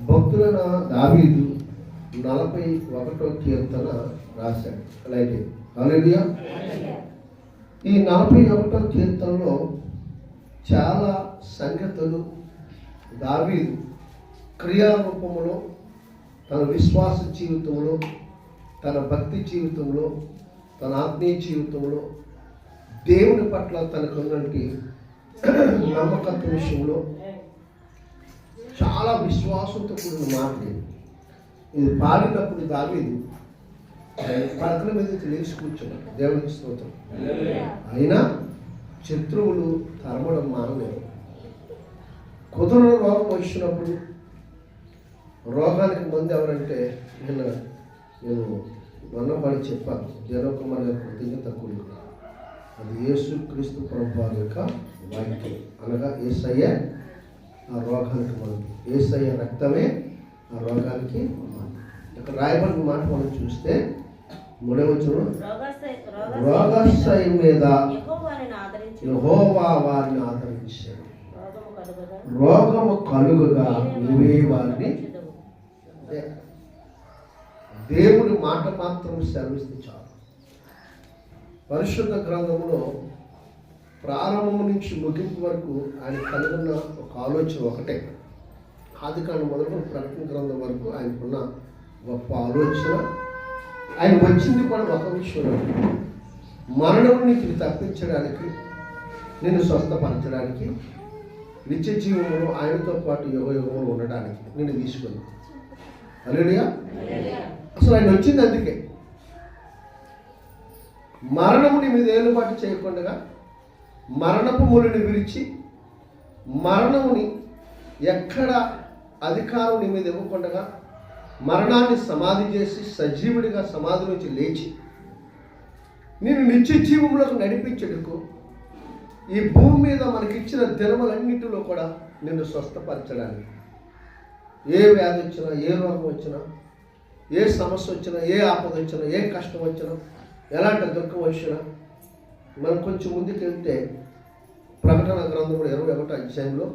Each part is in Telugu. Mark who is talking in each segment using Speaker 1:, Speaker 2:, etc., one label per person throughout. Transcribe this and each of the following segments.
Speaker 1: భక్తులైన దావీదు 41వ కీర్తన రాశాడు. అలాగే హల్లెలూయా. ఈ 41వ కీర్తనలో చాలా సంగతులు దావీదు క్రియారూపంలో తన విశ్వాస జీవితంలో, తన భక్తి జీవితంలో, తన ఆత్మీయ జీవితంలో, దేవుని పట్ల తనకున్నటువంటి నమ్మకత్వ విషయంలో చాలా విశ్వాసంతో కూడిన మాటలు. ఇది పాడినప్పుడు దావీదు పడకల మీద లేచి కూర్చున్నాడు. దేవునికి స్తోత్రం. అయినా శత్రువులు తరమడం మానలేదు. కుదురు రోగం వచ్చినప్పుడు రోగానికి మందు ఎవరంటే నేను మొన్నపాడి చెప్పాను, జనకుమార్ గారి కృతజ్ఞత కూడి. అది యేసు క్రీస్తు ప్రభువారి యొక్క వాక్యం. అనగా యేసయ్య ఆ రోగానికి మందు, యేసయ్య రక్తమే ఆ రోగానికి మందు. ఇక్కడ రాయబడిన మాట మనం చూస్తే 3వ వచనం, రోగశయం మీద యెహోవా వారిని ఆదరించాడు, రోగము కలుగుగా నువ్వే వారిని. దేవుని మాట మాత్రం సెలవిస్తే చాలు. పరిశుద్ధ గ్రంథంలో ప్రారంభం నుంచి ముగింపు వరకు ఆయన కనుగొన్న ఒక ఆలోచన ఒకటే. ఆదికాండం మొదలుకొని ప్రకటన గ్రంథం వరకు ఆయనకున్న గొప్ప ఆలోచన. ఆయన వచ్చింది కూడా ఒక విషయంలో, మరణం నుంచి తప్పించడానికి, నిన్ను స్వస్థపరచడానికి, నిత్య జీవంలో ఆయనతో పాటు యుగయుగంలో ఉండడానికి నేను తీసుకొని. హల్లెలూయా. అసలు ఆయన వచ్చింది అందుకే. మరణముని మీద ఏలుబాటు చేయకుండా మరణపు మూలని విరిచి, మరణముని ఎక్కడ అధికారం నీ మీద ఇవ్వకుండా మరణాన్ని సమాధి చేసి సజీవుడిగా సమాధి నుంచి లేచి నేను నిత్య జీవంలోకి నడిపించడుకు ఈ భూమి మీద మనకిచ్చిన దినములన్నిటిలో కూడా నిన్ను స్వస్థపరచడానికి. ఏ వ్యాధి వచ్చినా, ఏ రోగం వచ్చినా, ఏ సమస్య వచ్చినా, ఏ ఆపద వచ్చినా, ఏ కష్టం వచ్చినా, ఎలాంటి దుఃఖం వచ్చినా, మనం కొంచెం ముందుకు వెళ్తే ప్రకటన గ్రంథం 21వ అధ్యాయంలో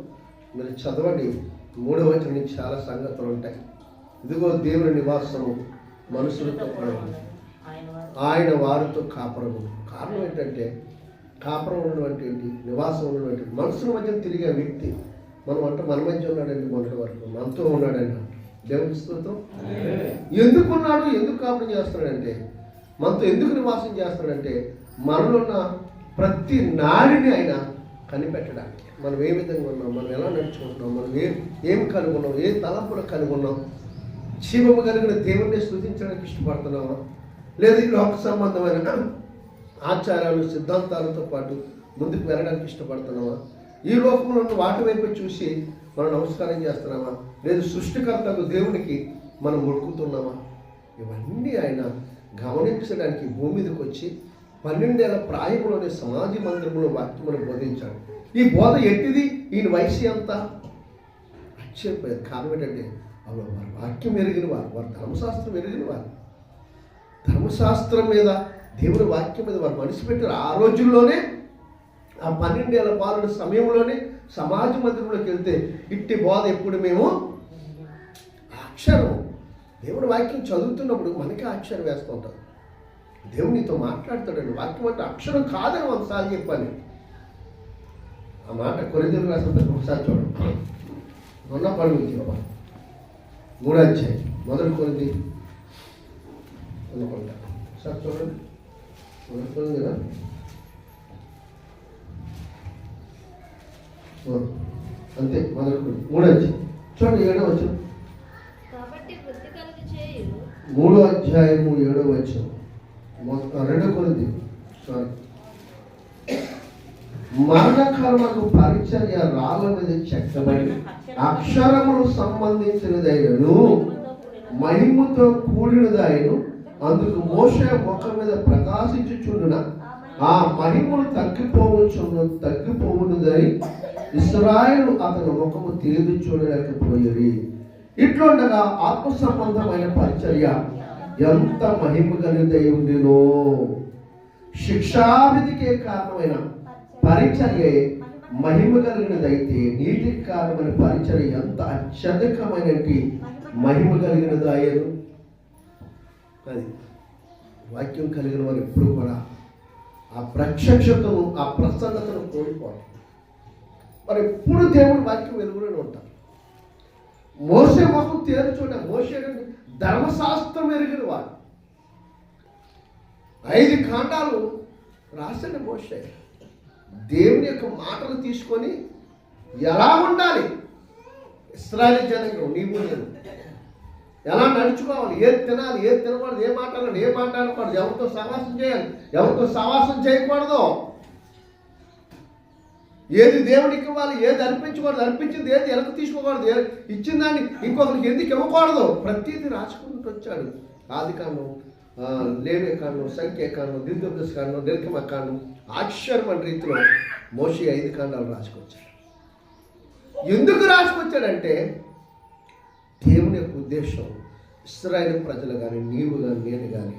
Speaker 1: మీరు చదవండి, 3వ వచనం నుంచి చాలా సంగతులు ఉంటాయి. ఇదిగో దేవుని నివాసము మనుషులతో ఆయన వారితో కాపురము. కారణం ఏంటంటే కాపురం ఉన్నటువంటి ఏంటి, నివాసం ఉన్నటువంటి మనుషుల మధ్య తిరిగే వ్యక్తి. మనం అంటే మన మధ్య ఉన్నాడండి, మొన్నటి వరకు మనతో ఉన్నాడండి. దేవుని స్తోత్రం. ఎందుకున్నాడు, ఎందుకు కాపురం చేస్తున్నాడంటే, మనతో ఎందుకు నివాసం చేస్తున్నాడంటే మనలో ఉన్న ప్రతి నాడిని ఆయన కనిపెట్టడానికి. మనం ఏ విధంగా ఉన్నాం, మనం ఎలా నడుచుకుంటున్నాం, మనం ఏం కలిగి ఉన్నాం, ఏ తలంపులు కలిగి ఉన్నాం, జీవము కలిగిన దేవుణ్ణి స్తుతించడానికి ఇష్టపడుతున్నామా, లేదా ఈ లోక సంబంధమైన ఆచారాలు సిద్ధాంతాలతో పాటు ముందుకు వెళ్ళడానికి ఇష్టపడుతున్నామా, ఈ లోకంలో ఉన్న వాటి వైపు చూసి మనం నమస్కారం చేస్తున్నామా, లేదు సృష్టికర్తకు దేవునికి మనం మొక్కుతున్నామా. ఇవన్నీ ఆయన గమనించడానికి భూమి మీదకి వచ్చి 12 ఏళ్ల ప్రాయంలోనే సమాధి మందిరంలో వాక్యమును బోధించాడు. ఈ బోధ ఎట్టిది, ఈయన వయసు ఎంత ఆశ్చర్యపోయారు. కారణం ఏంటంటే వారు వాక్యం ఎరిగిన వారు, వారు ధర్మశాస్త్రం ఎరిగిన వారు, ధర్మశాస్త్రం మీద దేవుని వాక్యం మీద వారు మనసు పెట్టారు. ఆ రోజుల్లోనే ఆ 12 ఏళ్ల బాలుడి సమయంలోనే సమాజ మందిరంలోకి వెళ్తే ఇట్టి బోధ ఎప్పుడు మేము అక్షరం దేవుని వాక్యం చదువుతున్నప్పుడు మనకే అక్షరం వేస్తూ ఉంటాం. దేవునితో మాట్లాడతాడండి. వాక్యం అంటే అక్షరం కాదని ఒకసారి చెప్పాను. ఆ మాట కొరింథీయులకు రాసిన ఒకసారి చూడండి. మొన్న పడుతుంది 3వ అధ్యాయం మొదటి కొరింథీ అనుకుంటా. ఒకసారి చూడండి. మొదటి కొరింథీ కదా, అంతే. మొదటి కొరింథీ 3వ అధ్యాయం చూడండి, 7వ వచనం. 3వ అధ్యాయము 7వ వచనం. 2 కొరింథీ మరణకర్మకు పరిచర్య రాళ్ళ మీద చెక్కబడి అక్షరములు సంబంధించినదైనను మహిమతో కూడినదైను, అందుకు మోషే ముఖం మీద ప్రకాశించుచుండున ఆ మహిమలు తగ్గిపోవునదని ఇశ్రాయేలు అతని ముఖము తేదు చూడలేకపోయేది. ఇట్లుండగా ఆత్మ సంబంధమైన పరిచర్య ఎంత మహిమ కలిగిదై ఉండినో, శిక్షావిధికే కారణమైన పరిచర్య మహిమ కలిగినదైతే నీటికి కారణమైన పరిచర్య ఎంత అత్యధికమైన మహిమ కలిగినది అయ్యను. అది వాక్యం కలిగిన వారు ఎప్పుడు కూడా ఆ ప్రత్యక్షతను, ఆ ప్రసన్నతను కోల్పోవాలి. మరి ఎప్పుడు దేవుడు వాక్యం వెలుగులోనే ఉంటారు. మోసే మొహం తేరు చూడ, మోసే ధర్మశాస్త్రం ఎరిగిన వాడు. 5 కాండాలు రాసిన మోసే దేవుని యొక్క మాటలు తీసుకొని ఎలా ఉండాలి, ఇశ్రాయేలు జనంలో నీవు నేను ఎలా నడుచుకోవాలి, ఏది తినాలి, ఏది తినకూడదు, ఏ మాట్లాడాలి, ఏ మాట్లాడకూడదు, ఎవరితో సహవాసం చేయాలి, ఎవరితో సహవాసం చేయకూడదు, ఏది దేవుడికి ఇవ్వాలి, ఏది అర్పించకూడదు, అర్పించింది ఏది వెనక తీసుకోకూడదు, ఇచ్చిన దాన్ని ఇంకొకరికి ఎందుకు ఇవ్వకూడదు, ప్రతిదీ రాసుకుంటూ వచ్చాడు. ఆదికాండం, లేవికాండం, సంఖ్యాకాండం, ద్వితీయోపదేశకాండం, నిర్గమకాండం, ఆశ్చర్యమైన రీతిలో మోషే 5 కాండాలు రాసుకొచ్చాడు. ఎందుకు రాసుకొచ్చాడంటే దేవుని యొక్క ఉద్దేశం ఇశ్రాయేలు ప్రజలు కానీ, నీవు కానీ, నేను కానీ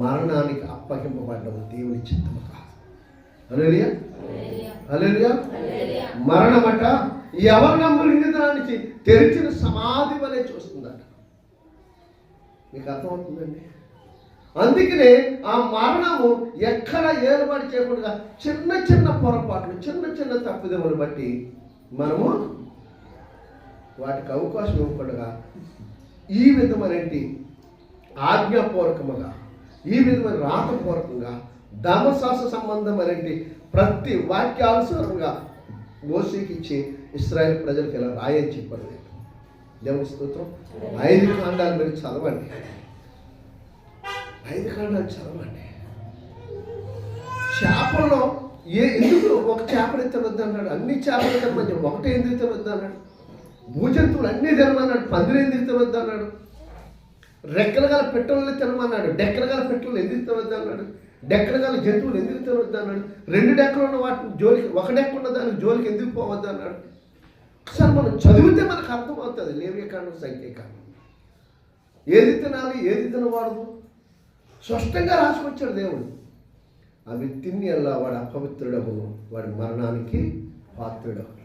Speaker 1: మరణానికి అప్పగింపబడ్డం దేవుని చిత్తము కాదు. హల్లెలూయా, హల్లెలూయా. మరణమట ఎవరు నమ్ముని దానికి తెరిచిన సమాధి వలె చూస్తుందట. మీకు అర్థమవుతుందండి? అందుకనే ఆ మరణము ఎక్కడ ఏలుబడి చేయకుండా చిన్న చిన్న పొరపాట్లు, చిన్న చిన్న తప్పిదములు బట్టి మనము వాటికి అవకాశం ఇవ్వకుండా ఈ విధమైన ఆజ్ఞాపూర్వకముగా, ఈ విధమైన రాతపూర్వకంగా ధర్మశాస్త్ర సంబంధమైన ప్రతి వాక్యానుసారంగా మోసేకి ఇచ్చి ఇశ్రాయేలు ప్రజలకు ఇలా రాయని చెప్పారు. దేవుని స్తోత్రం. 5 కాండాలు మీరు చదవండి, 5 కాండాలు చదవండి. చేపల్లో ఎందుకు ఒక చేపలు తినొద్దు అన్నాడు, అన్ని చేపలు తినమని, ఒకటే ఎందుకు తినొద్దు అన్నాడు. భూజంతువులు అన్నీ తినమన్నాడు, పందిరి ఎందుకు తినొద్దు అన్నాడు. రెక్కలు గల పెట్టెలను తినమన్నాడు, డెక్కలు గల పెట్టెలు ఎందుకు తినొద్దు అన్నాడు. డెక్కలు గల జంతువులు ఎందుకు తినొద్దు అన్నాడు. 2 డెక్కలు ఉన్న వాటిని జోలికి, ఒక డెక్క ఉన్న దానికి జోలికి ఎందుకు పోవద్దు అన్నాడు. ఒకసారి మనం చదివితే మనకు అర్థమవుతుంది. లేవికాండం, సంఖ్యాకాండం ఏది తినాలి, ఏది తినకూడదు స్పష్టంగా రాసుకొచ్చాడు దేవుడు. అవి తిని అలా వాడు అపవిత్రుడవును, వాడి మరణానికి పాత్రుడవును.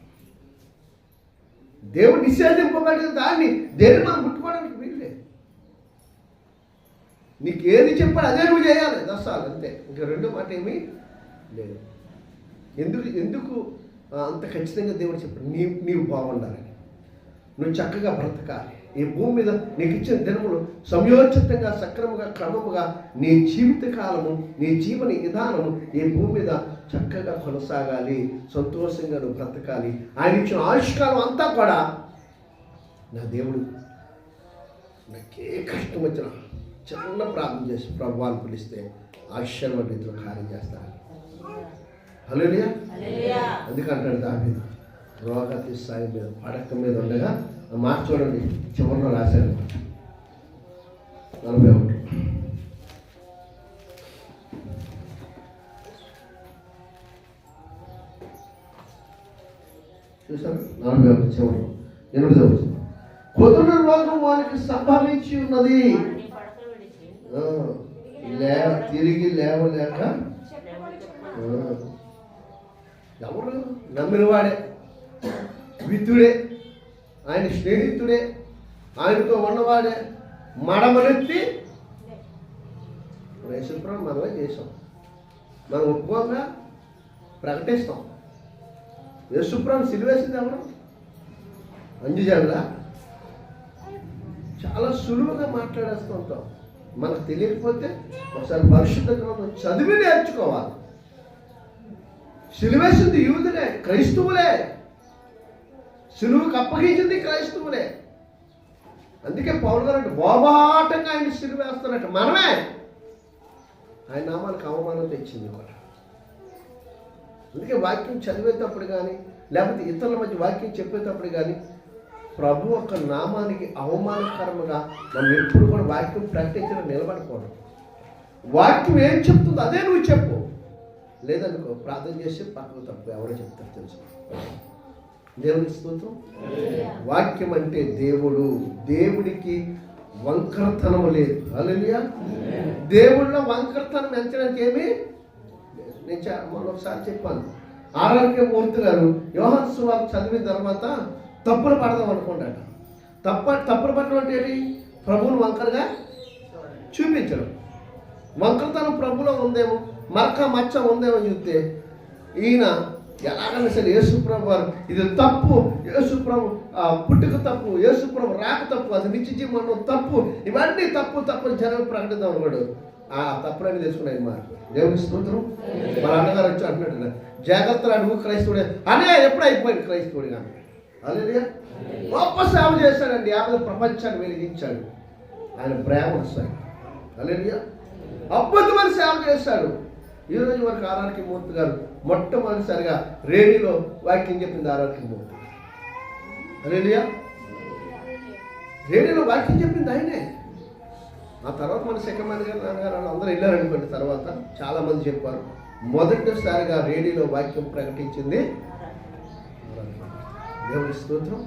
Speaker 1: దేవుడు నిషేధింపబడిన దాన్ని దేన్ని మనం ముట్టుకోవడానికి వీల్లేదు. నీకు ఏది చెప్పాడు అదే నువ్వు చేయాలి, దస్తాలు అంతే. ఇంకా రెండో మాట ఏమీ లేదు. ఎందుకు అంత ఖచ్చితంగా దేవుడు చెప్పాడు, నీవు బాగుండాలని, నువ్వు చక్కగా బ్రతకాలి, ఈ భూమి మీద నీకు ఇచ్చిన దినములు సమయోచితంగా, సక్రమంగా, క్రమముగా నీ జీవిత కాలము, నీ జీవన విధానము ఈ భూమి మీద చక్కగా కొనసాగాలి, సంతోషంగా నువ్వు బ్రతకాలి. ఆయన ఇచ్చిన ఆయుష్కాలం అంతా కూడా నా దేవుడు నాకే కష్టం వచ్చిన చిన్న ప్రార్థన చేసి ప్రభువాన్ని పిలిస్తే ఆశ్చర్యమైన రీతిలో కార్యం చేస్తాను. హల్లెలూయా. అందుకంటాడు దావీదు, రోగతి సాయి మీద పడక మీద ఉండగా మాట చూడండి, చివరిలో రాశాడు 41. చూసారు 41 చివరిలో 8వ కుదురు రోగం వానికి సంభవించి ఉన్నది, తిరిగి లేవలేక. ఎవరు నమ్మినవాడే, విత్తుడే, ఆయన స్నేహితుడే, ఆయనతో ఉన్నవాడే మడమనెత్తి యేసుప్రభు మనమే చేసాం, మనం ఒప్పుకోగా ప్రకటిస్తాం. యేసుప్రభు సిలువేసింది ఎవరు? అంజుజనులా? చాలా సులువుగా మాట్లాడేస్తూ ఉంటాం. మనకు తెలియకపోతే ఒకసారి పరిశుద్ధ గ్రంథం చదివి నేర్చుకోవాలి. సిలువేసింది యూదులే, క్రైస్తవులే, సిలువుకు అప్పగించింది క్రైస్తవులే. అందుకే పౌలు గారు బోబాటంగా ఆయన సిలువేస్తున్నట్టు మనమే ఆయన నామానికి అవమానం తెచ్చింది కూడా. అందుకే వాక్యం చదివేటప్పుడు కానీ, లేకపోతే ఇతరుల మధ్య వాక్యం చెప్పేటప్పుడు కానీ ప్రభు యొక్క నామానికి అవమానకరంగా మనం ఎప్పుడు కూడా వాక్యం ప్రకటించడం నిలబడకూడదు. వాక్యం ఏం చెప్తుందో అదే నువ్వు చెప్పు, లేదనుకో ప్రార్థన చేసి పక్కకు తప్పు ఎవరో చెప్తారు తెలుసు. దేవునికి స్తోత్రం. వాక్యం అంటే దేవుడు, దేవుడికి వంకరతనం లేదు. హల్లెలూయా. దేవుడిలో వంకరతనం ఎంచడానికి ఏమీ లేదు. నేను మొన్న ఒకసారి చెప్పాను, ఆర్ఆర్కే మూర్తి గారు యోహాను సువార్త చదివిన తర్వాత తప్పులు పడదాం అనుకుంటాట. తప్పులు పడడం అంటే ఏంటి? ప్రభువును వంకరగా చూపించడం. వంకరతనం ప్రభులో ఉందేమో, మరక మచ్చ ఉందేమో చూస్తే ఈయన ఎలాగైనా సరే యేసుప్రభు వారు ఇది తప్పు, యేసుప్రభు పుట్టుక తప్పు, యేసుప్రభు రాక తప్పు, అది నిత్య జీవనం తప్పు, ఇవన్నీ తప్పు తప్పు జనం ప్రకటిద్దాం అనుకోడు. ఆ తప్పులన్నీ తెలుసుకున్నాయి మార్పు. దేవుని స్తోత్రం. మన అన్నగారు వచ్చి అంటున్నట్టు జాగ్రత్తలు అడుగు క్రైస్తవుడే అనే ఎప్పుడు అయిపోయింది క్రైస్తవుడు కానీ. అదే గొప్ప సేవ చేశాడండి, యాభై ప్రపంచాన్ని వెలిగించాడు. ఆయన ప్రేమ వస్తాయి. అదే అద్భుతమైన సేవ చేశాడు. ఈరోజు వరకు ఆర్ఆర్కే మూర్తి గారు మొట్టమొదటిసారిగా రేడియోలో వాక్యం చెప్పింది ఆర్ఆర్కే మూర్తి. అదే రేడియోలో వాక్యం చెప్పింది ఆయనే. ఆ తర్వాత మన సెకండ్ గారు నాన్నగారు అందరూ వెళ్ళారనుకోండి. తర్వాత చాలామంది చెప్పారు మొదటిసారిగా రేడియోలో వాక్యం ప్రకటించింది దేవుని స్తోత్రం.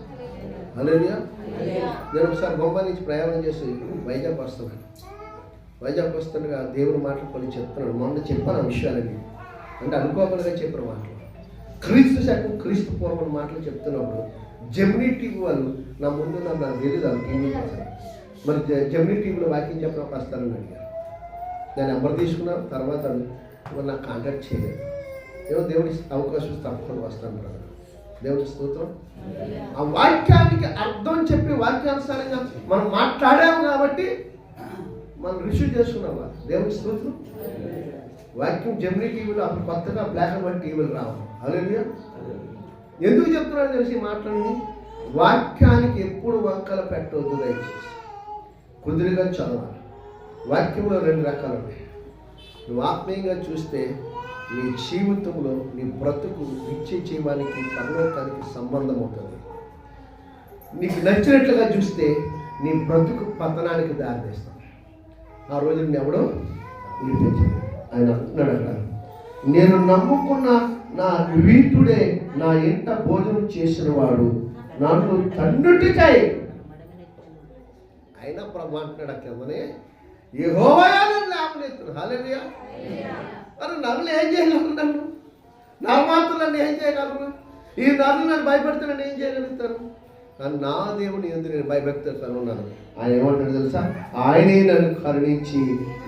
Speaker 1: హల్లెలూయా. నేను ఒకసారి బొంబాయి నుంచి ప్రయాణం చేసి వైజాగ్ వస్తున్నాను. వైజాగ్ వస్తుండగా దేవుని మాటలు కొన్ని చెప్తున్నాడు. మొన్న చెప్పాను ఆ విషయాలని, అంటే అనుకోకుండా చెప్పిన మాటలు, క్రీస్తు శకం క్రీస్తు పూర్వం మాటలు చెప్తున్నప్పుడు జెమినీ టీవీ వాళ్ళు నా ముందు నాకు తెలియదు వాళ్ళు టీవీ వస్తారు. మరి జెమినీ టీవీలో వాక్యం చెప్పినప్పుడు వస్తారని అడిగారు. నేను నెంబర్ తీసుకున్నాను. తర్వాత నాకు కాంటాక్ట్ చేయలేదు. ఏమో దేవుడి అవకాశం తప్పకుండా వస్తాను బ్రదర్. దేవుడి స్తోత్రం. ఆ వాక్యానికి అర్థం చెప్పి వాక్యానుసారంగా మనం మాట్లాడాము కాబట్టి మనం రిసీవ్ చేసుకున్నావా? దేవుడి స్తోత్రం. వాక్యం జెమినీ టీవీలో అప్పుడు కొత్తగా బ్లాక్ అండ్ వైట్ టీవీలు రావాలి. హల్లెలూయా. ఎందుకు చెప్తున్నాను తెలిసి మాట్లాడింది, వాక్యానికి ఎప్పుడు వంకలు పెట్టవద్దు. దయచేసి కుదిరిగా చదవాలి. వాక్యంలో 2 రకాలు ఉన్నాయి. నువ్వు ఆత్మీయంగా చూస్తే నీ జీవితంలో నీ బ్రతుకు నిత్య జీవానికి పరలోకానికి సంబంధం అవుతుంది. నీకు నచ్చినట్లుగా చూస్తే నీ బ్రతుకు పతనానికి దారితీస్తాం. ఆ రోజు నేను ఎవడో వినిపించాడు. ఆయన అంటున్నాడట, నేను నమ్ముకున్న నా వీటుడే నా ఇంట భోజనం చేసిన వాడు నాకు తన్నుటికై. అయినా ప్రభు అంటున్నాడు కిందనే, యెహోవా లేపనెత్తును. హల్లెలూయా. మరి నరులు ఏం చేయగలరు? నా మాత్రం నన్ను ఏం చేయగలరు? ఈ నరులు నన్ను భయపెడితే నన్ను ఏం చేయగలుగుతారు? కానీ నా దేవుని ఎందుకు నేను భయభక్తులు ఉన్నాను. ఆయన ఏమంటాడు తెలుసా? ఆయనే నన్ను కరుణించి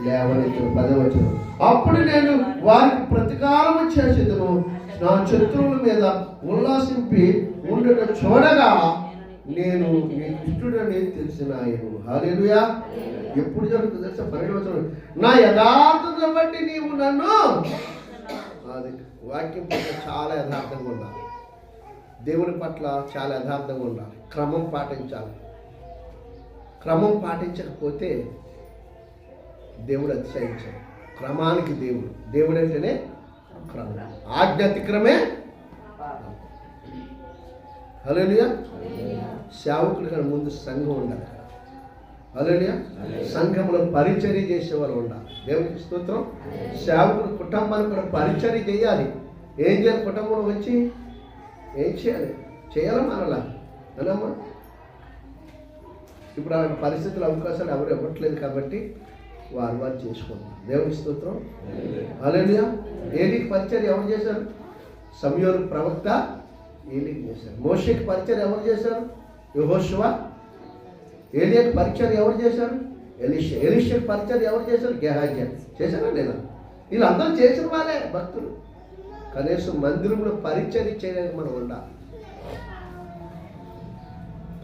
Speaker 1: లేవనెత్తును. 10వ వచనం, అప్పుడు నేను వారికి ప్రతీకారం చేసేదను, నా శత్రువుల మీద ఉల్లాసింపి ఉండటం చూడగా నేను నీ దుష్టుడని తెలిసిన ఆయన. హల్లెలూయా. ఎప్పుడు జరుగుతుంది తెలుసా? 12వ వచనం, నా యథార్థతను బట్టి నీవు నన్ను. అది వాక్యం పట్ల చాలా యథార్థంగా ఉండాలి. దేవుని పట్ల చాలా యథార్థంగా ఉండాలి. క్రమం పాటించాలి. క్రమం పాటించకపోతే దేవుడు అతిశయించాడు. క్రమానికి దేవుడు అంటేనే క్రమం. ఆజ్ఞ అతిక్రమే. హల్లెలూయా. సేవకుడి కన్నా ముందు సంఘం ఉండాలి. హల్లెలూయా. సంఘంలో పరిచర్య చేసేవారు ఉండాలి. దేవునికి స్తోత్రం. సేవకుడు కుటుంబానికి కూడా పరిచర్య చేయాలి. ఏం చేయాలి? కుటుంబంలో వచ్చి ఏం చేయాలి? చేయాలమ్మా అలా అనమ్మా. ఇప్పుడు అలాంటి పరిస్థితులు అవకాశాలు ఎవరు ఇవ్వట్లేదు కాబట్టి వారు చేసుకుంటారు. దేవుని స్తోత్రం. హల్లెలూయా. ఏలీకి పరిచర్య ఎవరు చేశారు? సమూయేలు ప్రవక్త ఏలీకి చేశారు. మోషేకి పరిచర్య ఎవరు చేశారు? యెహోషువ. ఏలీకి పరిచర్య ఎవరు చేశారు? ఎలీషా. ఎలీషాకి పరిచర్య ఎవరు చేశారు? గెహాజీ. చేశారా లేదా? వీళ్ళందరూ చేసిన వాళ్ళే భక్తులు. కనీసం మందిరంలో పరిచర్య చేయడానికి మనం ఉండాలి.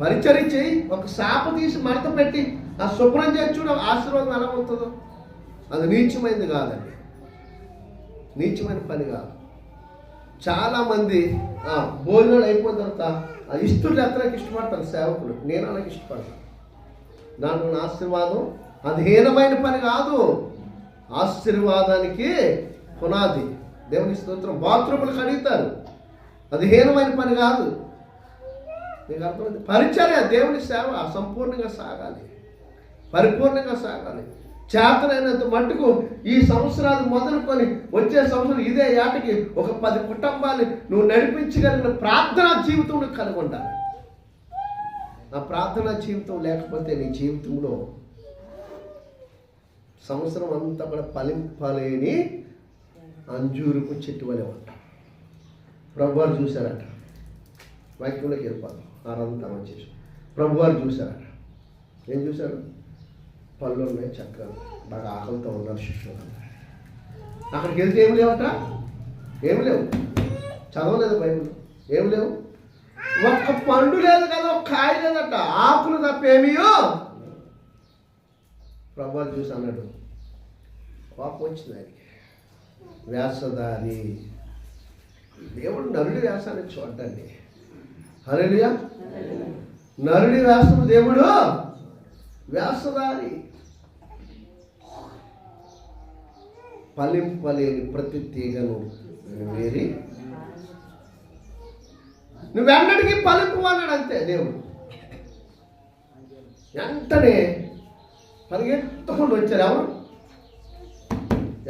Speaker 1: పరిచర్య చేయి. ఒక శాప తీసి మడత పెట్టి ఆ శుభ్రం చేసి చూడ ఆశీర్వాదం ఎలా ఉంటుందో. అది నీచమైనది కాదండి, నీచమైన పని కాదు. చాలామంది భోజనాలు అయిపోయిన తర్వాత ఇష్టలు ఎత్తడానికి ఇష్టపడతారు సేవకులు. నేను అలాగే ఇష్టపడతాను. నాకు నా ఆశీర్వాదం అది హీనమైన పని కాదు, ఆశీర్వాదానికి పునాది. దేవుని స్తోత్రం. బాత్రూములు కడుగుతారు, అది హీనమైన పని కాదు. మీకు అర్థమైంది? పరిచర్య దేవుని సేవ సంపూర్ణంగా సాగాలి, పరిపూర్ణంగా సాగాలి. చేతనైనంత మట్టుకు ఈ సంవత్సరాలు మొదలుకొని వచ్చే సంవత్సరం ఇదే ఏటకి ఒక 10 కుటుంబాన్ని నువ్వు నడిపించగలిగిన ప్రార్థనా జీవితం నువ్వు కలిగి ఉండాలి. ఆ ప్రార్థనా జీవితం లేకపోతే నీ జీవితంలో సంవత్సరం అంతా కూడా ఫలింపలేని అంజూరుపు చెట్టు వలె ఉంటాం. ప్రభువారు చూశారట. వాక్యంలోకి వెళ్ళిపోతాం. ఆరాధన తమ చేసి ప్రభువారు చూశారట. ఏం చూశారు? పళ్ళు ఉన్నాయి, చక్రాలు, బాగా ఆకలితో ఉన్నారు శిష్యులు. అక్కడికి వెళ్తే ఏమి లేవట, ఏమి లేవు. చదవలేదు బైబిల్, ఏమి లేవు. ఒక్క పండు లేదు కదా, ఒక కాయ లేదట, ఆకులు తప్పేమియో. ప్రభువారు చూసి అన్నాడు, కోపం వచ్చింది ఆయనకి. వేషధారి దేవుడు నరుడి వేషాన్ని చూడండి. హల్లెలూయా. నరుడి వేషము దేవుడు వేషధారి. ఫలింపలేని ప్రతి తీగను వేరి నువ్వెన్నటికీ ఫలింపు అన్నాడు అంతే దేవుడు. వెంటనే పరిగెత్తుకుండా వచ్చారు.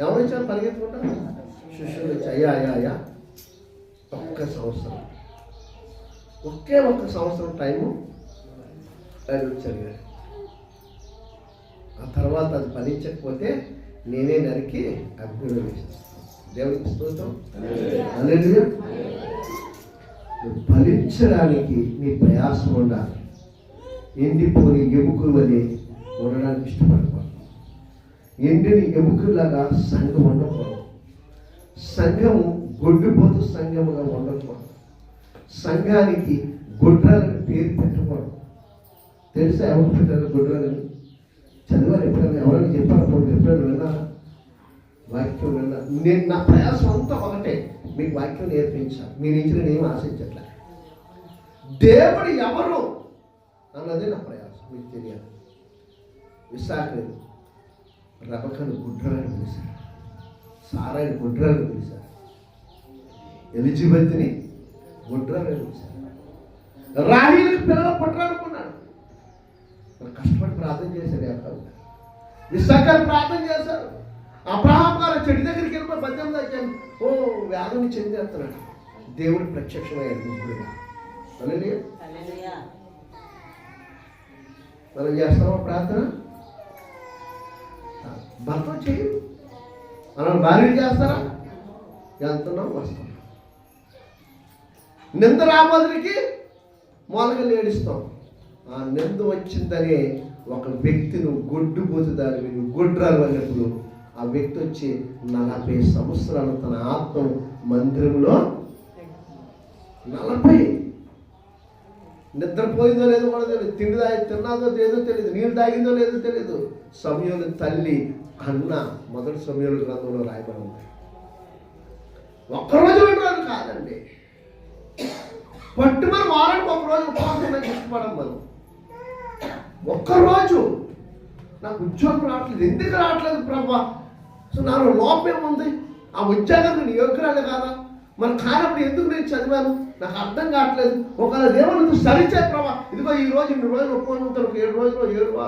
Speaker 1: ఎవరు వచ్చారు పరిగెత్తుకుంటా? శిష్యులు వచ్చి అయ్యా అయ్యా అయ్యా ఒక్క సంవత్సరం, ఒక్క సంవత్సరం టైము ఆయన వచ్చారు. ఆ తర్వాత అది ఫలించకపోతే నేనే నరికి అగ్నిలో వేసేస్తాను. దేవుడికి స్తోత్రం. హల్లెలూయా. నువ్వు ఫలించడానికి నీ ప్రయాసం ఉండాలి. ఎండిపోని ఎముకలు వలె ఉండడానికి ఇష్టపడకూడదు. ఎండిన ఎముకలాగా సంఘం ఉండకూడదు. సంఘము గొడ్డుపోతు సంఘముగా ఉండకూడదు. సంఘానికి గొడ్రాలని పేరు పెట్టకూడదు. తెలుసా ఎవరు పెట్టారు గొడ్రాలని? చదివారు ఎప్పుడైనా? ఎవరైనా చెప్పారు? ఎప్పుడైనా విన్నారా? వాక్యం విన్నా. నేను నా ప్రయాసం అంతా ఒకటే, మీకు వాక్యం నేర్పించాలి. మీరు ఇచ్చిన నేను ఆశించట్లే. దేవుడు ఎవరు అన్నది నా ప్రయాసం. మీకు తెలియాలి. విశాఖని రబకను గుడ్రాలను పిలిచారు, సారాయిని గుడ్రాలను పిలిచారు, ఎలిజబెత్ని గుడ్రాలను పిలిచారు, రాహీలకు పిల్లలు పుట్టాలనుకున్నాడు. కష్టపడి ప్రార్థన చేశాడు. యాకోబు ఇస్సాకారు ప్రార్థన చేశారు. అబ్రహాం గారు చెట్టు దగ్గరికి వెళ్ళిపోయి 18 వచ్చాను. ఓ వ్యాధిని చెందేస్తున్నాడు. దేవుడు ప్రత్యక్షమయ్యాడు ముగ్గురుగా. హల్లెలూయా. మనం చేస్తామా ప్రార్థన? భర్త చేయరు. మనం భార్య చేస్తారా? వెళ్తున్నాం, వస్తున్నాం. నింద రాబోదునికి మూలగా ఏడుస్తాం. ఆ నింద వచ్చిందనే ఒక వ్యక్తిని గొడ్డుపోతుదాన్ని నువ్వు గొడ్రాలు అన్నప్పుడు ఆ వ్యక్తి వచ్చి 40 సంవత్సరాలు తన ఆత్మ మందిరంలో 40 నిద్రపోయిందో లేదో కూడా తెలియదు, తిన్నాదో లేదో తెలియదు, నీళ్ళు తాగిందో లేదో తెలియదు. సమయంలో తల్లి అన్న మొదటి సమయంలో గ్రంథంలో రాయబడి ఉంది. ఒక్కరోజు 2 రోజులు కాదండి, పట్టుమని వారానికి ఒకరోజు ఉపవాసం ఇష్టపడం. మనం ఒక్కరోజు నాకు ఉద్యోగం రావట్లేదు, ఎందుకు రావట్లేదు ప్రభా? సో నాలో లోపం ఏముంది? ఆ ఉద్యోగం నేను యోగ్యురాలు కాదా? మరి కానప్పుడు ఎందుకు నేను చదివాను? నాకు అర్థం కావట్లేదు. ఒకవేళ దేవుడు సరిచే ప్రభా, ఇదిగో ఈ రోజు 2 రోజులు ఉపవాసం ఉంటాను, 7 రోజులు 7